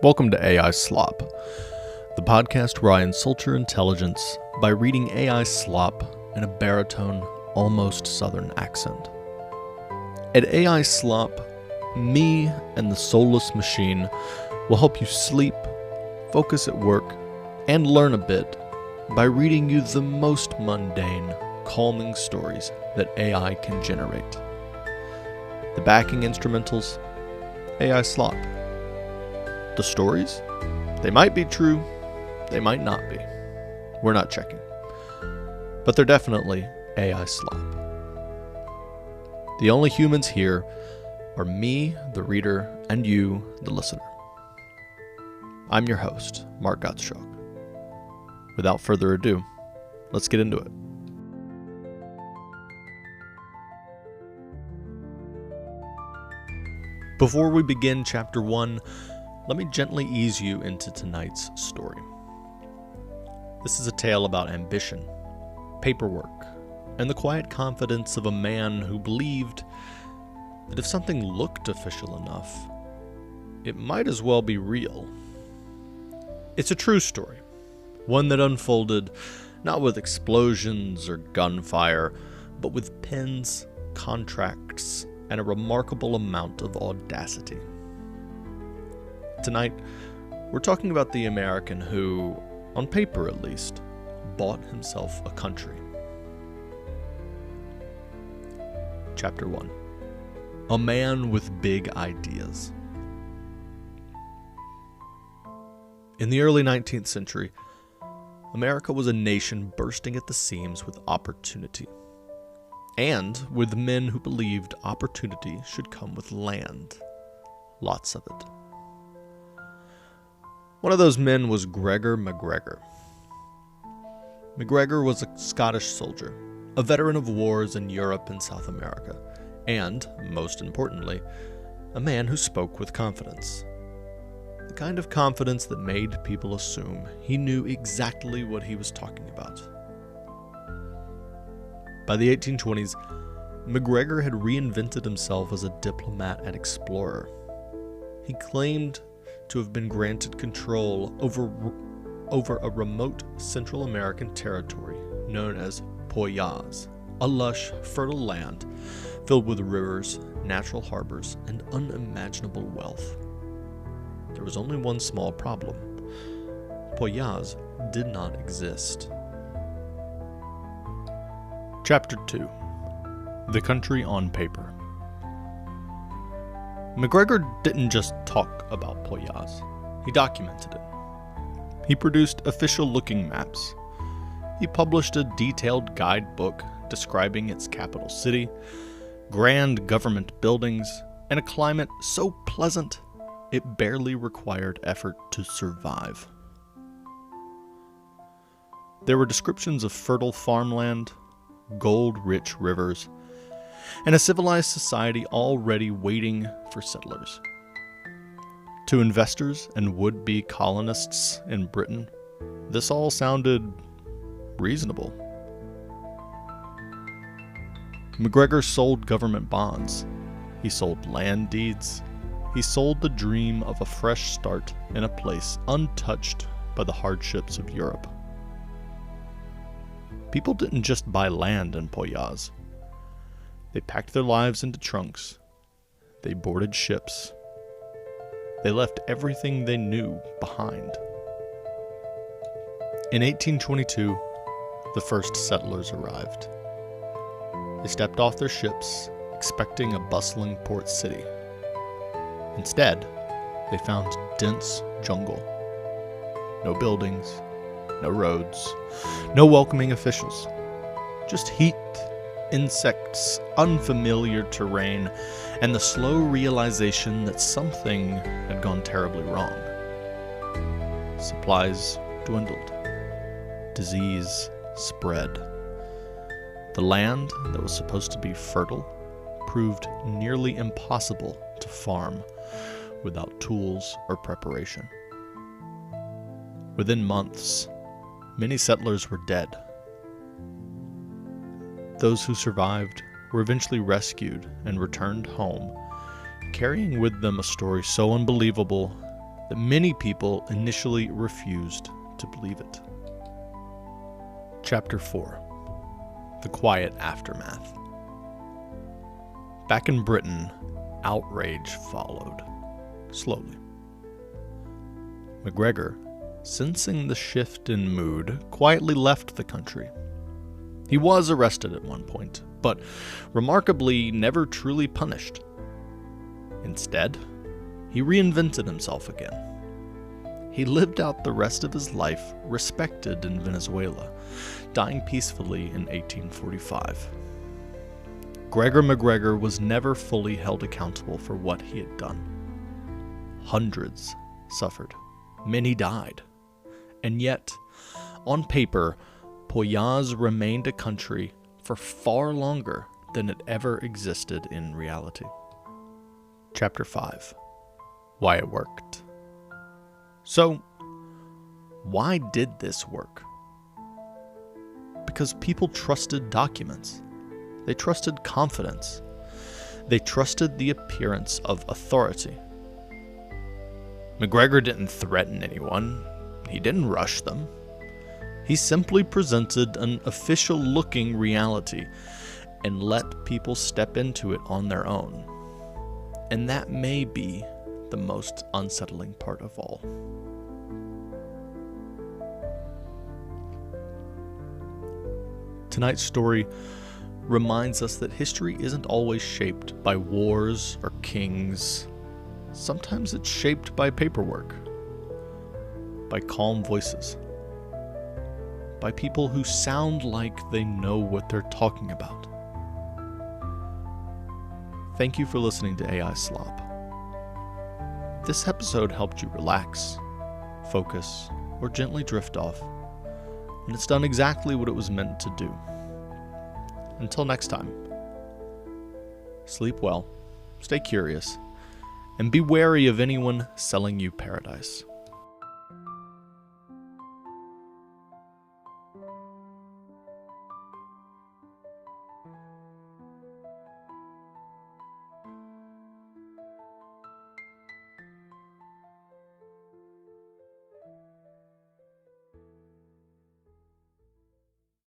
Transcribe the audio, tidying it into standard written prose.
Welcome to AI Slop, the podcast where I insult your intelligence by reading AI slop in a baritone, almost southern accent. At AI Slop, me and the soulless machine will help you sleep, focus at work, and learn a bit by reading you the most mundane, calming stories that AI can generate. The backing instrumentals, AI Slop. The stories? They might be true, they might not be. We're not checking. But they're definitely AI Slop. The only humans here are me, the reader, and you, the listener. I'm your host, Mark Gottschalk. Without further ado, let's get into it. Before we begin Chapter 1, let me gently ease you into tonight's story. This is a tale about ambition, paperwork, and the quiet confidence of a man who believed that if something looked official enough, it might as well be real. It's a true story, one that unfolded not with explosions or gunfire, but with pens, contracts, and a remarkable amount of audacity. Tonight, we're talking about the American who, on paper at least, bought himself a country. Chapter 1. A man with big ideas. In the early 19th century, America was a nation bursting at the seams with opportunity, and with men who believed opportunity should come with land. Lots of it. One of those men was Gregor MacGregor. MacGregor was a Scottish soldier, a veteran of wars in Europe and South America, and, most importantly, a man who spoke with confidence. The kind of confidence that made people assume he knew exactly what he was talking about. By the 1820s, MacGregor had reinvented himself as a diplomat and explorer. He claimed to have been granted control over a remote Central American territory known as Poyais, a lush, fertile land filled with rivers, natural harbors, and unimaginable wealth. There was only one small problem. Poyais did not exist. Chapter 2. The Country on Paper. MacGregor didn't just talk about Poyais, he documented it. He produced official-looking maps. He published a detailed guidebook describing its capital city, grand government buildings, and a climate so pleasant it barely required effort to survive. There were descriptions of fertile farmland, gold-rich rivers, and a civilized society already waiting for settlers. To investors and would-be colonists in Britain, this all sounded reasonable. MacGregor sold government bonds. He sold land deeds. He sold the dream of a fresh start in a place untouched by the hardships of Europe. People didn't just buy land in Poyais. They packed their lives into trunks. They boarded ships. They left everything they knew behind. In 1822, the first settlers arrived. They stepped off their ships, expecting a bustling port city. Instead, they found dense jungle. No buildings, no roads, no welcoming officials. Just heat, insects, unfamiliar terrain, and the slow realization that something had gone terribly wrong. Supplies dwindled. Disease spread. The land that was supposed to be fertile proved nearly impossible to farm without tools or preparation. Within months, many settlers were dead. Those who survived were eventually rescued and returned home, carrying with them a story so unbelievable that many people initially refused to believe it. Chapter 4. The Quiet Aftermath. Back in Britain, outrage followed, slowly. MacGregor, sensing the shift in mood, quietly left the country. He was arrested at one point, but remarkably never truly punished. Instead, he reinvented himself again. He lived out the rest of his life respected in Venezuela, dying peacefully in 1845. Gregor MacGregor was never fully held accountable for what he had done. Hundreds suffered. Many died. And yet, on paper, Poyais remained a country for far longer than it ever existed in reality. Chapter 5. Why it worked. So, why did this work? Because people trusted documents. They trusted confidence. They trusted the appearance of authority. MacGregor didn't threaten anyone. He didn't rush them. He simply presented an official-looking reality and let people step into it on their own. And that may be the most unsettling part of all. Tonight's story reminds us that history isn't always shaped by wars or kings. Sometimes it's shaped by paperwork, by calm voices, by people who sound like they know what they're talking about. Thank you for listening to AI Slop. This episode helped you relax, focus, or gently drift off, and it's done exactly what it was meant to do. Until next time, sleep well, stay curious, and be wary of anyone selling you paradise.